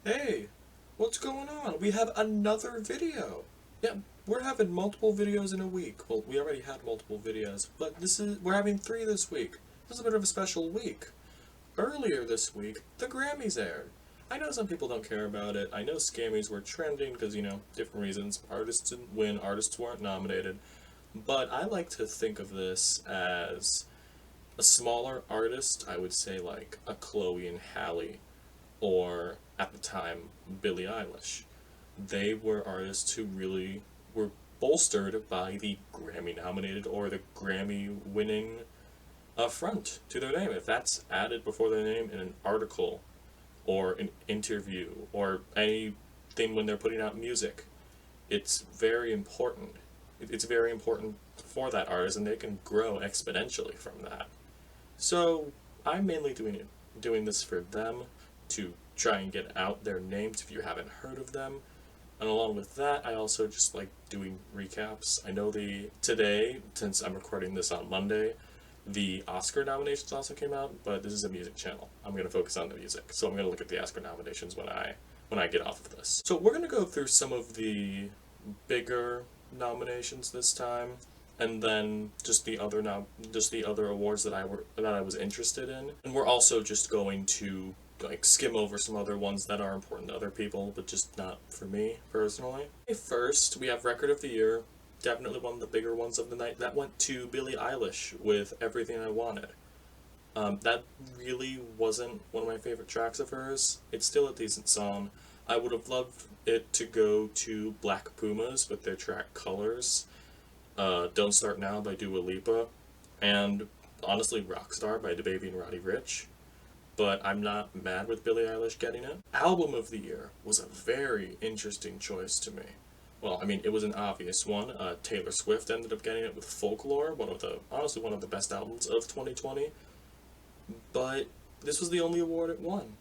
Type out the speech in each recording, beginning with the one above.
Hey, what's going on? We have another video. Yeah, we're having multiple videos in a week. Well, we already had multiple videos, but we're having three this week. This is a bit of a special week. Earlier this week, the Grammys aired. I know some people don't care about it. I know Scammies were trending because, different reasons. Artists didn't win, artists weren't nominated. But I like to think of this as a smaller artist, I would say like a Chloe and Halle, or at the time, Billie Eilish. They were artists who really were bolstered by the Grammy nominated or the Grammy winning front to their name. If that's added before their name in an article or an interview or anything when they're putting out music, it's very important. It's very important for that artist, and they can grow exponentially from that. So I'm mainly doing this for them to try and get out their names if you haven't heard of them. And along with that, I also just like doing recaps. I know today, since I'm recording this on Monday, the Oscar nominations also came out, but this is a music channel. I'm gonna focus on the music, so I'm gonna look at the Oscar nominations when I get off of this. So we're gonna go through some of the bigger nominations this time, and then just the other awards that I was interested in, and we're also just going to like skim over some other ones that are important to other people, but just not for me personally. First, we have Record of the Year, definitely one of the bigger ones of the night. That went to Billie Eilish with Everything I Wanted. That really wasn't one of my favorite tracks of hers. It's still a decent song. I would have loved it to go to Black Pumas with their track Colors, Don't Start Now by Dua Lipa, and honestly Rockstar by DaBaby and Roddy Ricch. But I'm not mad with Billie Eilish getting it. Album of the Year was a very interesting choice to me. Well, I mean, it was an obvious one. Taylor Swift ended up getting it with Folklore, honestly one of the best albums of 2020. But this was the only award it won.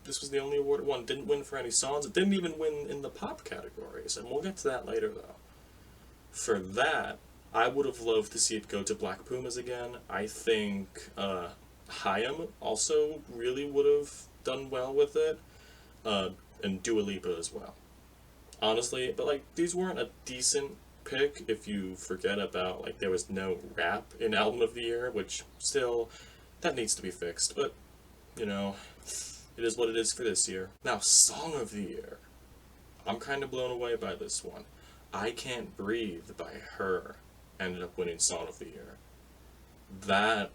This was the only award it won. Didn't win for any songs. It didn't even win in the pop categories, and we'll get to that later though. For that, I would have loved to see it go to Black Pumas again. I think Haim also really would have done well with it, and Dua Lipa as well. Honestly, but like these weren't a decent pick if you forget about like there was no rap in Album of the Year, which still that needs to be fixed. But you know, it is what it is for this year. Now, Song of the Year. I'm kind of blown away by this one. I Can't Breathe by Her ended up winning Song of the Year. That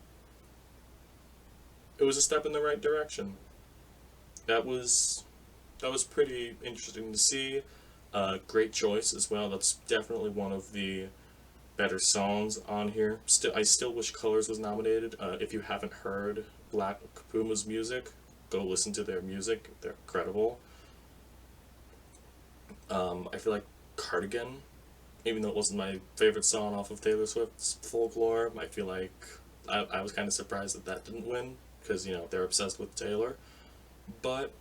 it was a step in the right direction. That was pretty interesting to see. Great choice as well. That's definitely one of the better songs on here. I still wish Colors was nominated. If you haven't heard Black Puma's music, go listen to their music. They're incredible. I feel like Cardigan, even though it wasn't my favorite song off of Taylor Swift's Folklore, I feel like I was kind of surprised that that didn't win because they're obsessed with Taylor. But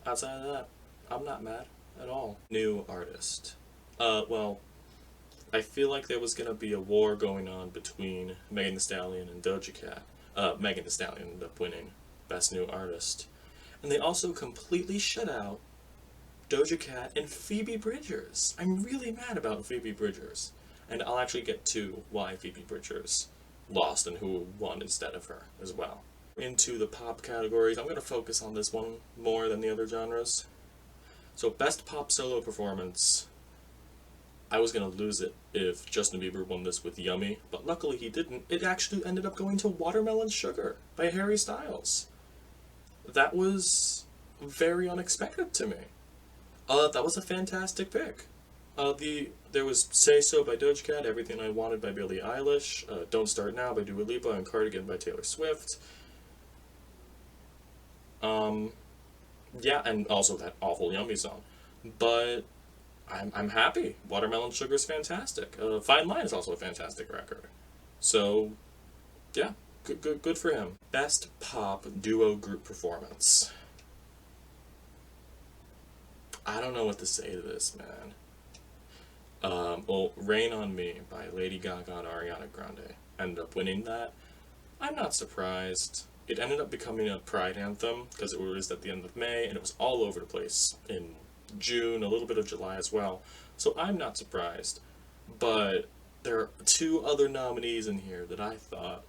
outside of that, I'm not mad at all. New artist. Well, I feel like there was gonna be a war going on between Megan Thee Stallion and Doja Cat. Megan Thee Stallion ended up winning Best New Artist. And they also completely shut out Doja Cat and Phoebe Bridgers. I'm really mad about Phoebe Bridgers. And I'll actually get to why Phoebe Bridgers lost and who won instead of her as well. Into the pop categories, I'm going to focus on this one more than the other genres. So, Best Pop Solo Performance. I was going to lose it if Justin Bieber won this with Yummy, but luckily he didn't. It actually ended up going to Watermelon Sugar by Harry Styles. That was very unexpected to me. That was a fantastic pick. There was Say So by Doja Cat, Everything I Wanted by Billie Eilish, Don't Start Now by Dua Lipa, and Cardigan by Taylor Swift. Yeah, and also that awful Yummy song. But I'm happy. Watermelon Sugar's fantastic. Fine Line is also a fantastic record. So, yeah, good for him. Best Pop Duo Group Performance. I don't know what to say to this, man. Well, Rain on Me by Lady Gaga and Ariana Grande ended up winning that. I'm not surprised. it ended up becoming a pride anthem because it was released at the end of May, and it was all over the place in June, a little bit of July as well. So I'm not surprised. But there are two other nominees in here that I thought,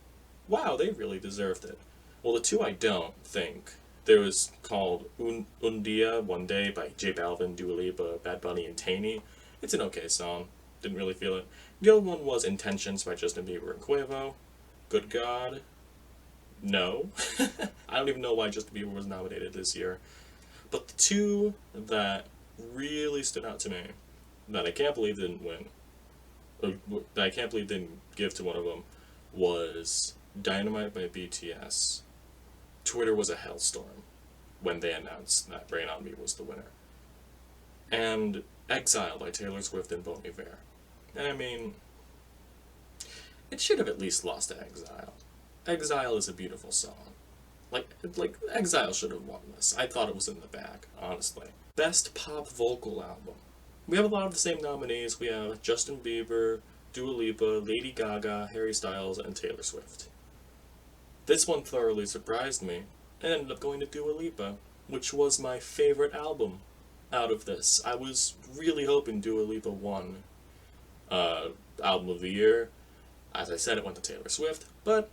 wow, they really deserved it. Well, the two I don't think. There was called Un Dia, One Day by J Balvin, Dua Lipa, Bad Bunny, and Taney. It's an okay song. Didn't really feel it. The other one was Intentions by Justin Bieber and Quavo. Good God. No. I don't even know why Justin Bieber was nominated this year. But the two that really stood out to me, that I can't believe didn't win, or that I can't believe didn't give to one of them, was Dynamite by BTS. Twitter was a hellstorm when they announced that Rain On Me was the winner. And Exile by Taylor Swift and Bon Iver. And I mean, it should have at least lost to Exile. Exile is a beautiful song. Like Exile should have won this. I thought it was in the bag, honestly. Best Pop Vocal Album. We have a lot of the same nominees. We have Justin Bieber, Dua Lipa, Lady Gaga, Harry Styles, and Taylor Swift. This one thoroughly surprised me, and ended up going to Dua Lipa, which was my favorite album out of this. I was really hoping Dua Lipa won Album of the Year. As I said, it went to Taylor Swift, but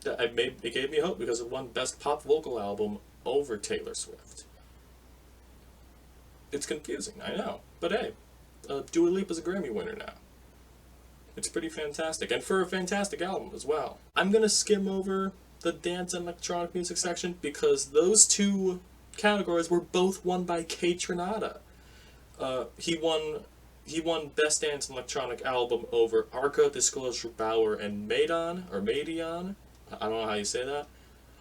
it gave me hope because it won Best Pop Vocal Album over Taylor Swift. It's confusing, I know, but hey, Dua Lipa's a Grammy winner now. It's pretty fantastic, and for a fantastic album as well. I'm gonna skim over the dance and electronic music section because those two categories were both won by Kaytranada. He won Best Dance and Electronic Album over Arca, Disclosure Bauer, and Maidon. I don't know how you say that.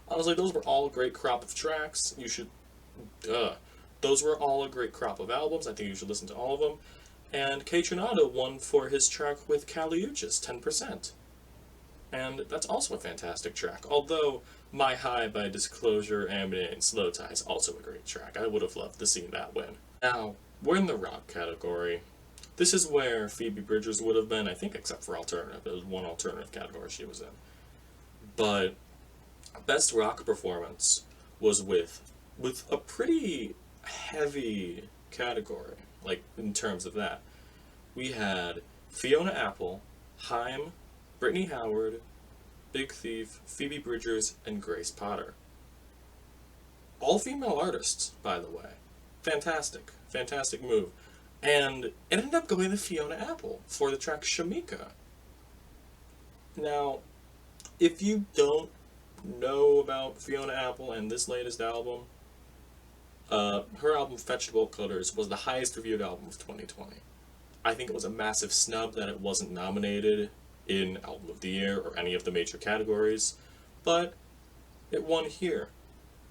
Honestly, those were all a great crop of tracks. Those were all a great crop of albums. I think you should listen to all of them. And Kaytranada won for his track with Kali Uchis, 10%. And that's also a fantastic track. Although My High by Disclosure, Ambient, and Slow Tie is also a great track. I would have loved to see that win. Now, we're in the rock category. This is where Phoebe Bridgers would have been, I think, except for alternative. There was one alternative category she was in. But Best Rock Performance was with a pretty heavy category, like, in terms of that. We had Fiona Apple, Haim, Brittany Howard, Big Thief, Phoebe Bridgers, and Grace Potter. All female artists, by the way. Fantastic. Fantastic move. And it ended up going to Fiona Apple for the track Shamika. Now, if you don't know about Fiona Apple and this latest album, her album Fetched Bolt Cutters was the highest reviewed album of 2020. I think it was a massive snub that it wasn't nominated in Album of the Year or any of the major categories, but it won here,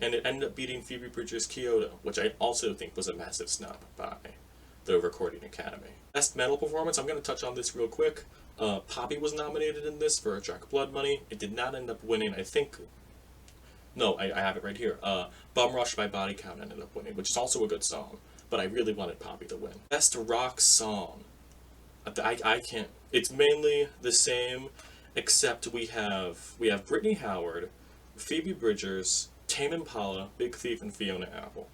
and it ended up beating Phoebe Bridgers' Kyoto, which I also think was a massive snub by the Recording Academy. Best Metal Performance, I'm going to touch on this real quick. Poppy was nominated in this for a track Blood Money. It did not end up winning, I think. No, I have it right here. Bum Rush by Body Count ended up winning, which is also a good song, but I really wanted Poppy to win. Best Rock Song. I can't. It's mainly the same, except we have Brittany Howard, Phoebe Bridgers, Tame Impala, Big Thief, and Fiona Apple.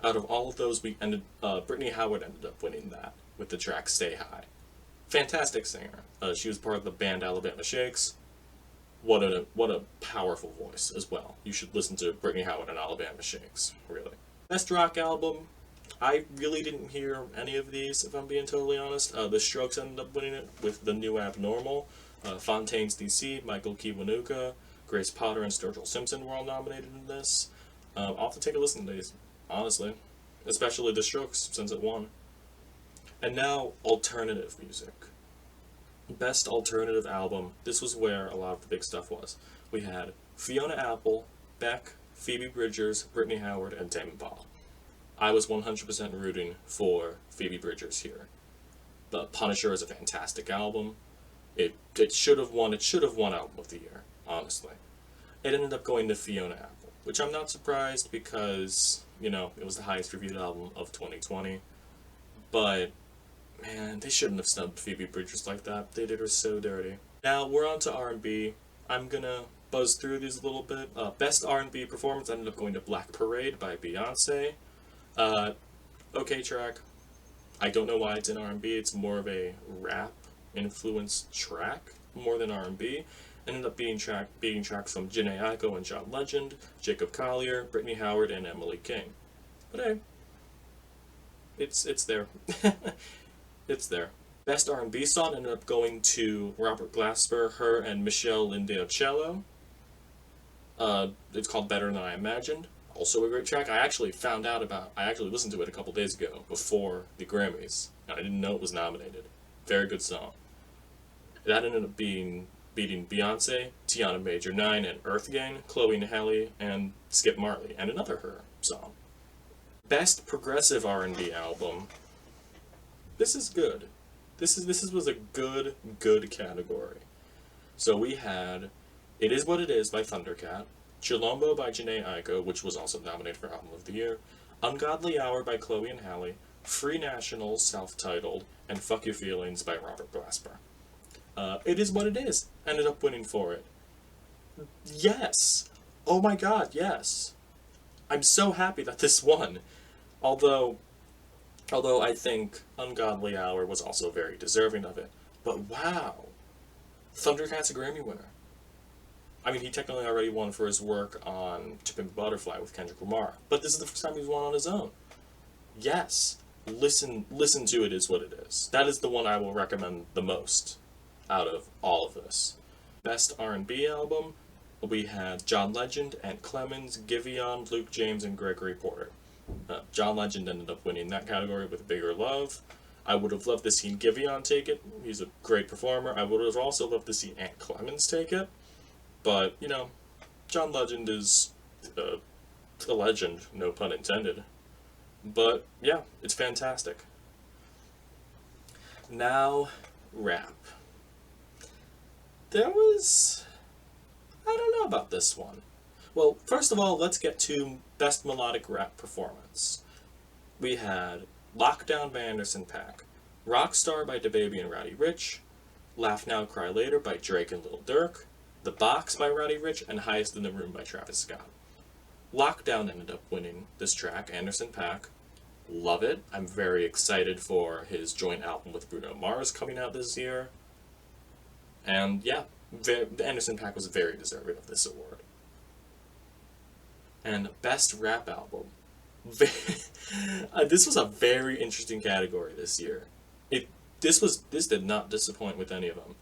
Out of all of those, Brittany Howard ended up winning that with the track Stay High. Fantastic singer. She was part of the band Alabama Shakes. What a powerful voice as well. You should listen to Brittany Howard and Alabama Shakes, really. Best Rock Album. I really didn't hear any of these, if I'm being totally honest. The Strokes ended up winning it with The New Abnormal. Fontaine's DC, Michael Kiwanuka, Grace Potter, and Sturgill Simpson were all nominated in this. I'll have to take a listen to these, honestly. Especially The Strokes, since it won. And now, alternative music. Best alternative album. This was where a lot of the big stuff was. We had Fiona Apple, Beck, Phoebe Bridgers, Brittany Howard, and Tame Impala. I was 100% rooting for Phoebe Bridgers here. The Punisher is a fantastic album. It should have won Album of the Year, honestly. It ended up going to Fiona Apple, which I'm not surprised because, you know, it was the highest reviewed album of 2020. But, man, they shouldn't have snubbed Phoebe Bridgers like that. They did her so dirty. Now, we're on to R&B. I'm gonna buzz through these a little bit. Best R&B performance ended up going to Black Parade by Beyonce. Okay track. I don't know why it's in R&B. It's more of a rap influenced track more than R&B. Ended up being tracks from Jhené Aiko and John Legend, Jacob Collier, Brittany Howard, and Emily King. But hey, it's there. It's there. Best R&B song ended up going to Robert Glasper, her, and Michelle Lindeocello. It's called Better Than I Imagined. Also a great track. I actually listened to it a couple days ago before the Grammys, and I didn't know it was nominated. Very good song. That ended up beating Beyonce, Tiana Major 9, and Earth Gang, Chloe and Halle, and Skip Marley, and another her song. Best Progressive R&B Album. This is good. This was a good category. So we had It Is What It Is by Thundercat, Chilombo by Jhené Aiko, which was also nominated for Album of the Year, Ungodly Hour by Chloe and Halle, Free Nationals, self-titled, and Fuck Your Feelings by Robert Glasper. It Is What It Is ended up winning for it. Yes! Oh my god, yes! I'm so happy that this won. Although I think Ungodly Hour was also very deserving of it. But wow! Thundercat's a Grammy winner. I mean, he technically already won for his work on To Pimp a Butterfly with Kendrick Lamar, but this is the first time he's won on his own. Yes, listen to It Is What It Is. That is the one I will recommend the most out of all of this. Best R&B album, we had John Legend, Ant Clemens, Giveon, Luke James, and Gregory Porter. John Legend ended up winning that category with Bigger Love. I would have loved to see Giveon take it. He's a great performer. I would have also loved to see Ant Clemens take it. But, you know, John Legend is a legend, no pun intended. But, yeah, it's fantastic. Now, rap. I don't know about this one. Well, first of all, let's get to Best Melodic Rap Performance. We had Lockdown by Anderson .Paak, Rockstar by DaBaby and Roddy Ricch, Laugh Now, Cry Later by Drake and Lil Durk, The Box by Roddy Ricch, and Highest in the Room by Travis Scott. Lockdown ended up winning this track, Anderson .Paak. Love it. I'm very excited for his joint album with Bruno Mars coming out this year. And yeah, Anderson .Paak was very deserving of this award. And Best Rap Album. This was a very interesting category this year. This did not disappoint with any of them.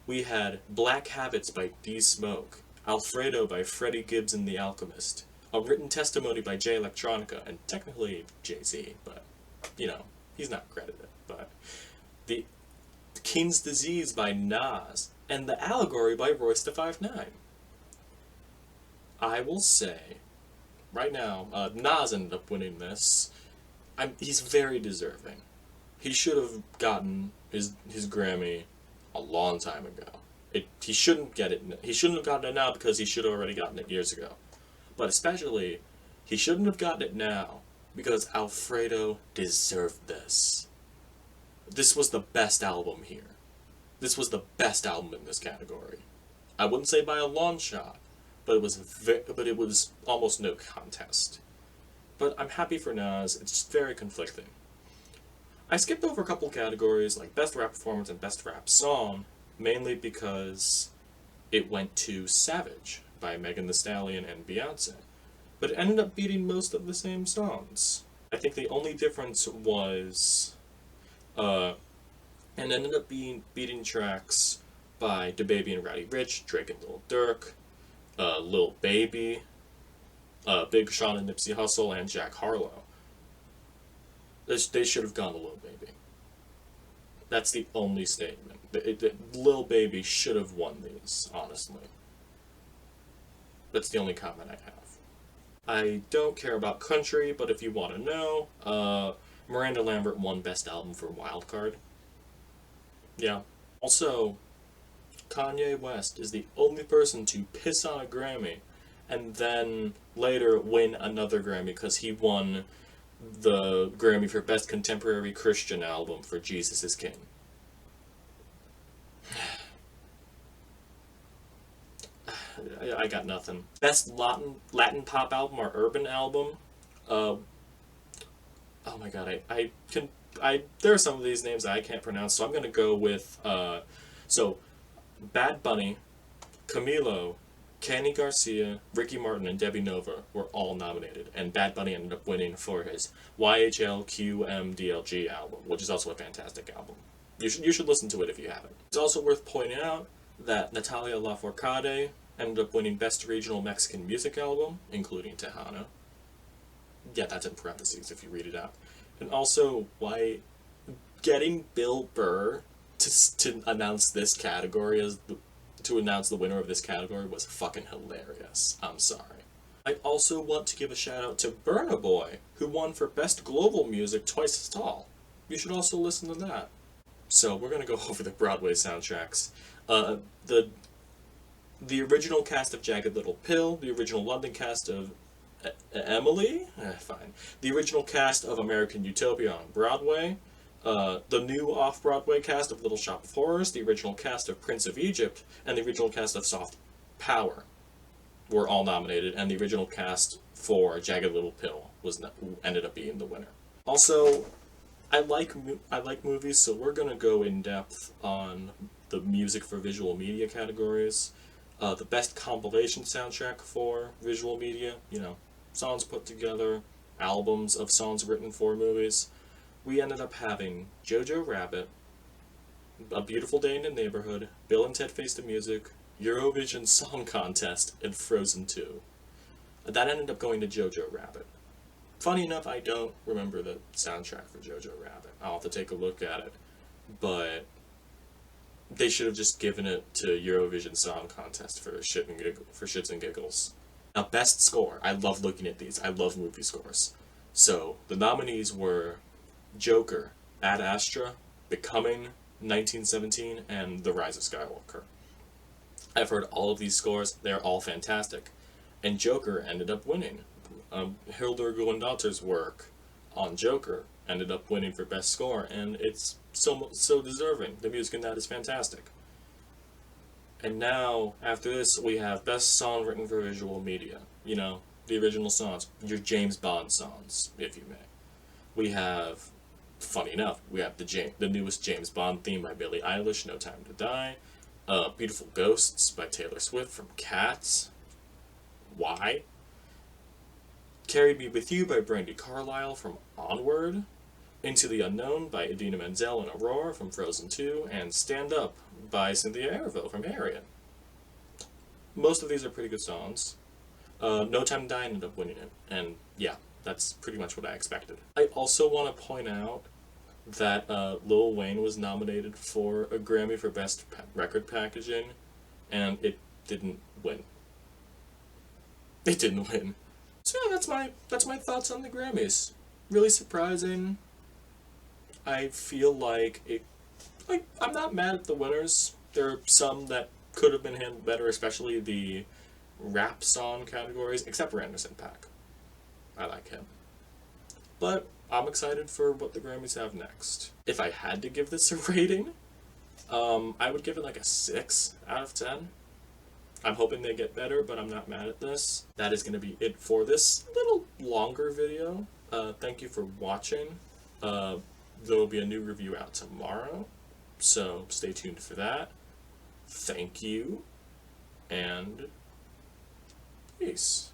We had Black Habits by D Smoke, Alfredo by Freddie Gibbs and the Alchemist, A Written Testimony by Jay Electronica, and technically Jay-Z, but, you know, he's not credited. But the King's Disease by Nas, and The Allegory by Royce da 5'9". I will say, right now, Nas ended up winning this. He's very deserving. He should have gotten his Grammy a long time ago. He shouldn't get it. He shouldn't have gotten it now because he should have already gotten it years ago. But especially, he shouldn't have gotten it now because Alfredo deserved this. This was the best album here. This was the best album in this category. I wouldn't say by a long shot, but it was almost no contest. But I'm happy for Nas. It's just very conflicting. I skipped over a couple categories like Best Rap Performance and Best Rap Song, mainly because it went to Savage by Megan Thee Stallion and Beyonce. But it ended up beating most of the same songs. I think the only difference was, and ended up beating tracks by DaBaby and Roddy Ricch, Drake and Lil Durk, Lil Baby, Big Sean and Nipsey Hussle, and Jack Harlow. They should have gone to Lil Baby. That's the only statement. Lil Baby should have won these, honestly. That's the only comment I have. I don't care about country, but if you want to know, Miranda Lambert won Best Album for Wildcard. Yeah. Also, Kanye West is the only person to piss on a Grammy and then later win another Grammy because he won the Grammy for Best Contemporary Christian Album for Jesus is King. I got nothing. Best Latin pop album or urban album. Oh my god, there are some of these names that I can't pronounce, so I'm gonna go with so Bad Bunny, Camilo, Kenny Garcia, Ricky Martin, and Debbie Nova were all nominated, and Bad Bunny ended up winning for his YHLQMDLG album, which is also a fantastic album. You should listen to it if you haven't. It's also worth pointing out that Natalia Lafourcade ended up winning Best Regional Mexican Music Album, including Tejano. Yeah, that's in parentheses if you read it out. And also, why getting Bill Burr to announce this category to announce the winner of this category was fucking hilarious. I'm sorry. I also want to give a shout out to Burna Boy, who won for Best Global Music Twice as Tall. You should also listen to that. So we're gonna go over the Broadway soundtracks. The original cast of Jagged Little Pill, the original London cast of Emily? Fine. The original cast of American Utopia on Broadway, the new off-Broadway cast of Little Shop of Horrors, the original cast of Prince of Egypt, and the original cast of Soft Power were all nominated, and the original cast for Jagged Little Pill ended up being the winner. Also, I like movies, so we're gonna go in depth on the music for visual media categories. The best compilation soundtrack for visual media, songs put together, albums of songs written for movies. We ended up having Jojo Rabbit, A Beautiful Day in the Neighborhood, Bill and Ted Face the Music, Eurovision Song Contest, and Frozen 2. That ended up going to Jojo Rabbit. Funny enough, I don't remember the soundtrack for Jojo Rabbit. I'll have to take a look at it. But they should have just given it to Eurovision Song Contest for shits and giggles. Now, best score. I love looking at these. I love movie scores. So, the nominees were Joker, Ad Astra, Becoming, 1917, and The Rise of Skywalker. I've heard all of these scores. They're all fantastic. And Joker ended up winning. Hildur Guðnadóttir's work on Joker ended up winning for best score, and it's so deserving. The music in that is fantastic. And now, after this, we have best song written for visual media. The original songs, your James Bond songs, if you may. We have, funny enough, we have the newest James Bond theme by Billie Eilish, No Time to Die. Beautiful Ghosts by Taylor Swift from Cats. Why? Carry Me With You by Brandi Carlile from Onward. Into the Unknown by Idina Menzel and Aurora from Frozen 2. And Stand Up by Cynthia Erivo from Harriet. Most of these are pretty good songs. No Time to Die ended up winning it. And yeah, that's pretty much what I expected. I also want to point out that Lil Wayne was nominated for a Grammy for Best Record Packaging, and it didn't win. It didn't win. So yeah, that's my thoughts on the Grammys. Really surprising. I feel like I'm not mad at the winners. There are some that could have been handled better, especially the rap song categories, except for Anderson .Paak. I like him. But I'm excited for what the Grammys have next. If I had to give this a rating, I would give it like a 6 out of 10. I'm hoping they get better, but I'm not mad at this. That is going to be it for this little longer video. Thank you for watching. There will be a new review out tomorrow, so stay tuned for that. Thank you, and peace.